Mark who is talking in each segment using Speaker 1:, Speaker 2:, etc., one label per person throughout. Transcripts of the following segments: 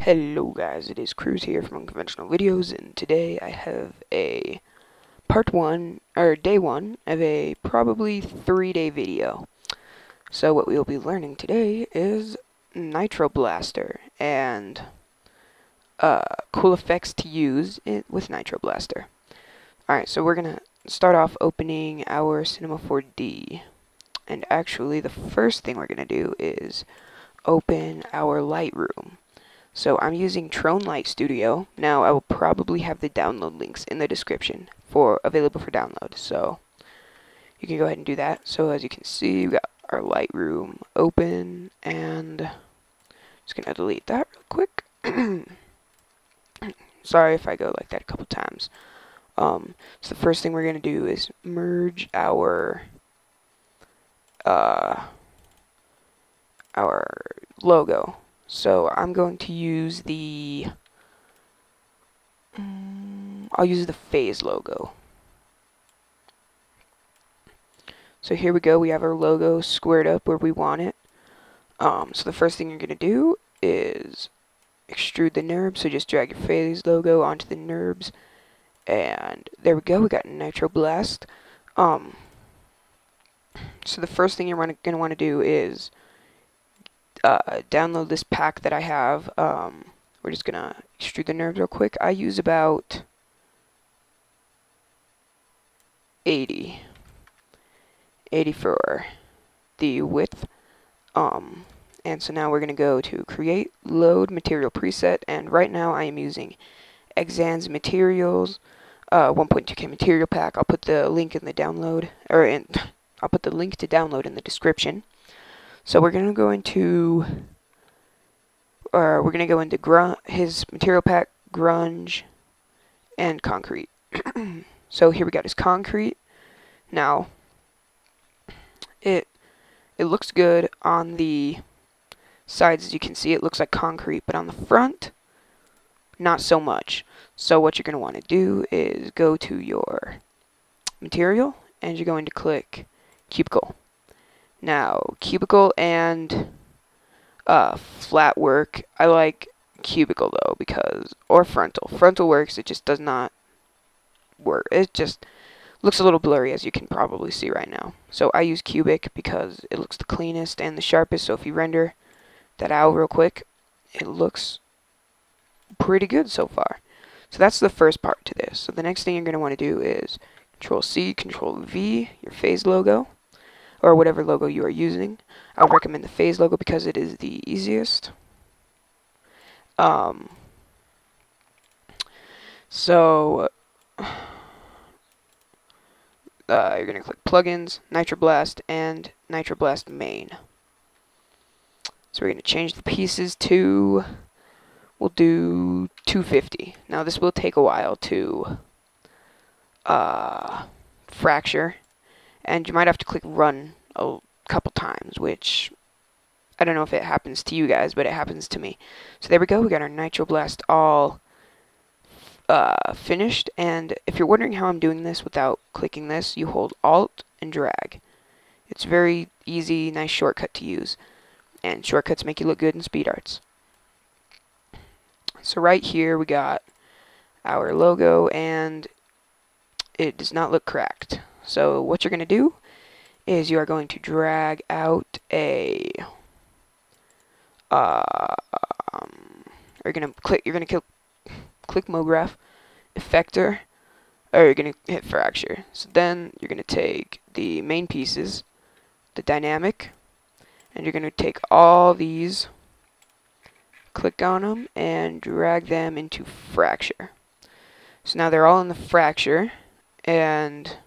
Speaker 1: Hello guys, it is Cruz here from Unconventional Videos, and today I have a day one of a probably 3-day video. So what we will be learning today is Nitroblaster and cool effects to use with Nitroblaster. Alright, so we're gonna start off opening our Cinema 4D. And actually the first thing we're gonna do is open our Lightroom. So I'm using Trone Light Studio. Now I will probably have the download links in the description available for download. So you can go ahead and do that. So as you can see, we got our Lightroom open, and I'm just gonna delete that real quick. Sorry if I go like that a couple times. So the first thing we're gonna do is merge our logo. So I'm going to use I'll use the phase logo. So here we go, we have our logo squared up where we want it. So the first thing you're going to do is extrude the NURB, so just drag your phase logo onto the NURBs, and there we go, we got Nitroblast. So the first thing you're going to want to do is download this pack that I have. We're just going to extrude the NURBs real quick. I use about 80 for the width. And so now we're going to go to create, load material preset, and right now I am using Exans materials 1.2K material pack. I'll put the link in the download, I'll put the link to download in the description. So we're going to go into his material pack, grunge, and concrete. So here we got his concrete. Now it looks good on the sides. As you can see, it looks like concrete, but on the front, not so much. So what you're going to want to do is go to your material, and you're going to click cubicle. Now, cubicle and flat work, I like cubicle though, or frontal. Frontal works, it just does not work. It just looks a little blurry, as you can probably see right now. So I use cubic because it looks the cleanest and the sharpest. So if you render that out real quick, it looks pretty good so far. So that's the first part to this. So the next thing you're going to want to do is Control-C, Control-V, your phase logo, or whatever logo you are using. I would recommend the phase logo because it is the easiest. You're going to click Plugins, Nitroblast, and Nitroblast Main. So we're going to change the pieces to, we'll do 250. Now this will take a while to fracture, and you might have to click Run a couple times, which I don't know if it happens to you guys, but it happens to me. So there we go, we got our Nitroblast all finished. And if you're wondering how I'm doing this without clicking this, you hold Alt and drag. It's very easy, nice shortcut to use, and shortcuts make you look good in speed arts. So right here we got our logo, and it does not look cracked. So what you're going to do is you are going to drag out a you're going to click MoGraph, Effector, or you're going to hit Fracture. So then you're going to take the main pieces, the dynamic, and you're going to take all these, click on them, and drag them into Fracture. So now they're all in the Fracture, and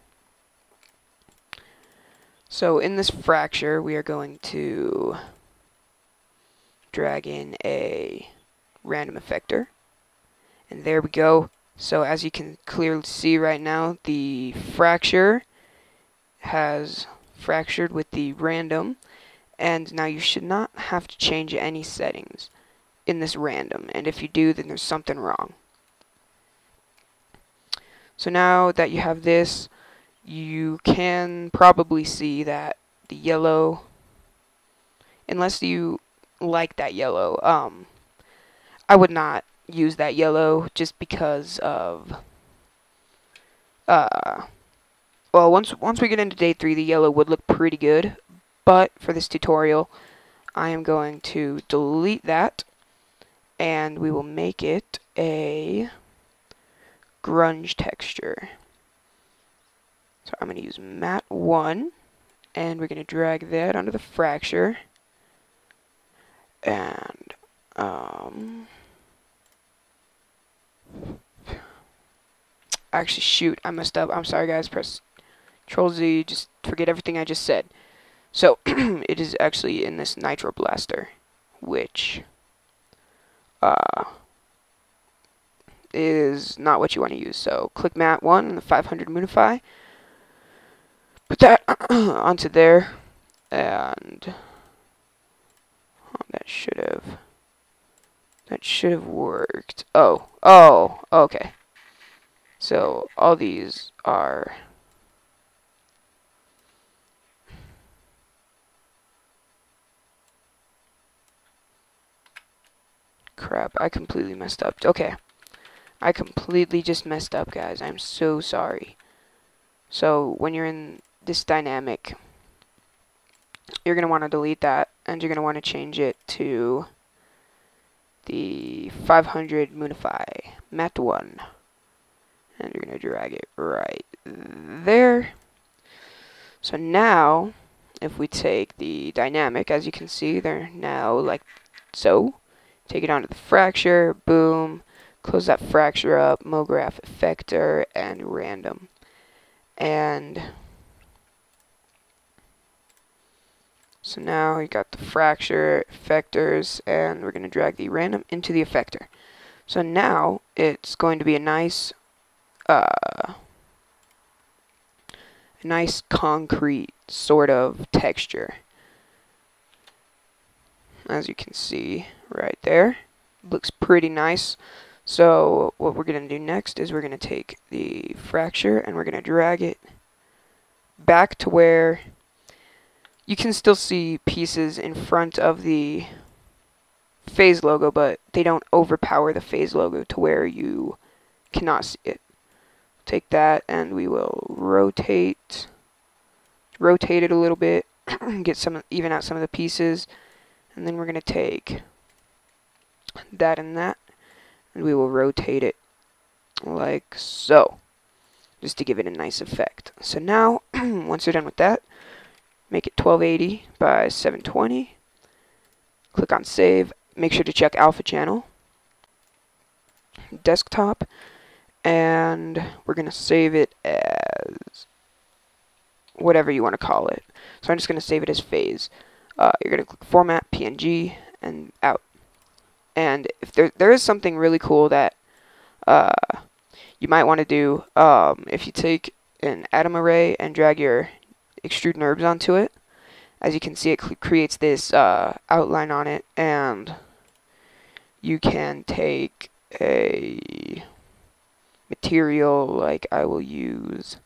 Speaker 1: so in this Fracture we are going to drag in a random effector. And there we go. So as you can clearly see right now, the fracture has fractured with the random. And now you should not have to change any settings in this random. And if you do, then there's something wrong. So now that you have this, you can probably see that the yellow, unless you like that yellow, I would not use that yellow just because of well, once we get into day 3, the yellow would look pretty good, but for this tutorial I am going to delete that, and we will make it a grunge texture. So I'm going to use matte 1, and we're going to drag that onto the fracture, and actually, shoot, I messed up. I'm sorry, guys. Press Control Z. Just forget everything I just said. So it is actually in this Nitroblaster, which is not what you want to use. So click matte 1 on the 500 Moonify. Put that onto there, and that should have worked. Oh, okay. So all these are crap. I completely messed up. Okay, I completely just messed up, guys. I'm so sorry. So when you're in this dynamic, you're going to want to delete that, and you're going to want to change it to the 500 Moonify matte 1, and you're going to drag it right there. So now if we take the dynamic, as you can see, they're now like so. Take it onto the fracture, boom, close that fracture up, MoGraph effector, and random. And so now we got the fracture effectors, and we're going to drag the random into the effector. So now it's going to be a nice concrete sort of texture. As you can see right there, looks pretty nice. So what we're going to do next is we're going to take the fracture and we're going to drag it back to where you can still see pieces in front of the phase logo, but they don't overpower the phase logo to where you cannot see it. Take that and we will rotate it a little bit, even out some of the pieces. And then we're going to take that and that, and we will rotate it like so, just to give it a nice effect. So now, once you're done with that, make it 1280 by 720. Click on Save. Make sure to check Alpha Channel, Desktop, and we're going to save it as whatever you want to call it. So I'm just going to save it as phase. You're going to click Format, PNG, and out. And if there is something really cool that you might want to do, if you take an atom array and drag your extrude NURBS onto it, as you can see, it creates this outline on it, and you can take a material like I will use.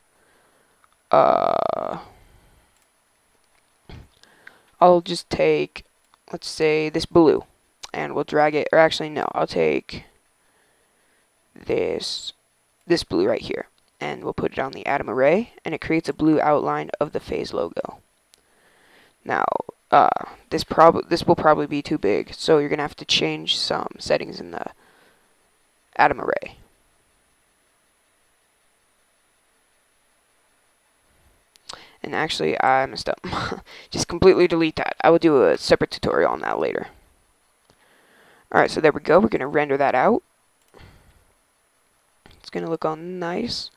Speaker 1: I'll just take, let's say, this blue, and we'll drag it, or actually no, I'll take this blue right here, and we'll put it on the atom array, and it creates a blue outline of the phase logo. Now, this will probably be too big, so you're gonna have to change some settings in the atom array. And actually, I messed up. Just completely delete that. I will do a separate tutorial on that later. Alright, so there we go. We're going to render that out. It's going to look all nice.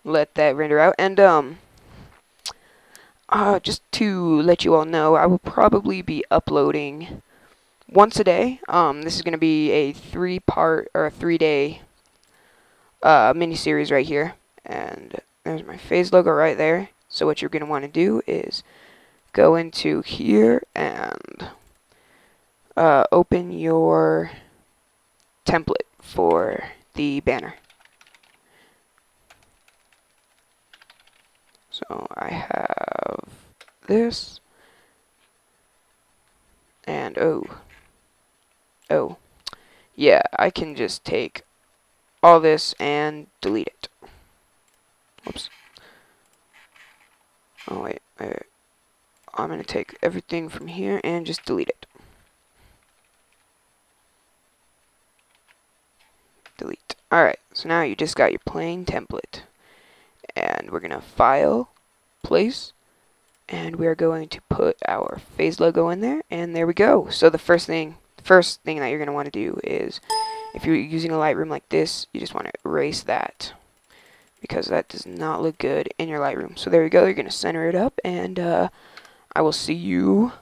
Speaker 1: Let that render out. And, just to let you all know, I will probably be uploading once a day. This is going to be a 3-part or a 3-day mini-series right here. And there's my phase logo right there. So what you're going to want to do is go into here and open your template for the banner. So I have this, and oh, yeah, I can just take all this and delete it. Whoops. Oh wait, I'm gonna take everything from here and just delete it. Delete. Alright, so now you just got your plain template. And we're gonna file, place, and we're going to put our phase logo in there, and there we go. So the first thing that you're gonna want to do is, if you're using a Lightroom like this, you just want to erase that, because that does not look good in your Lightroom. So there we go, you're gonna center it up, and I will see you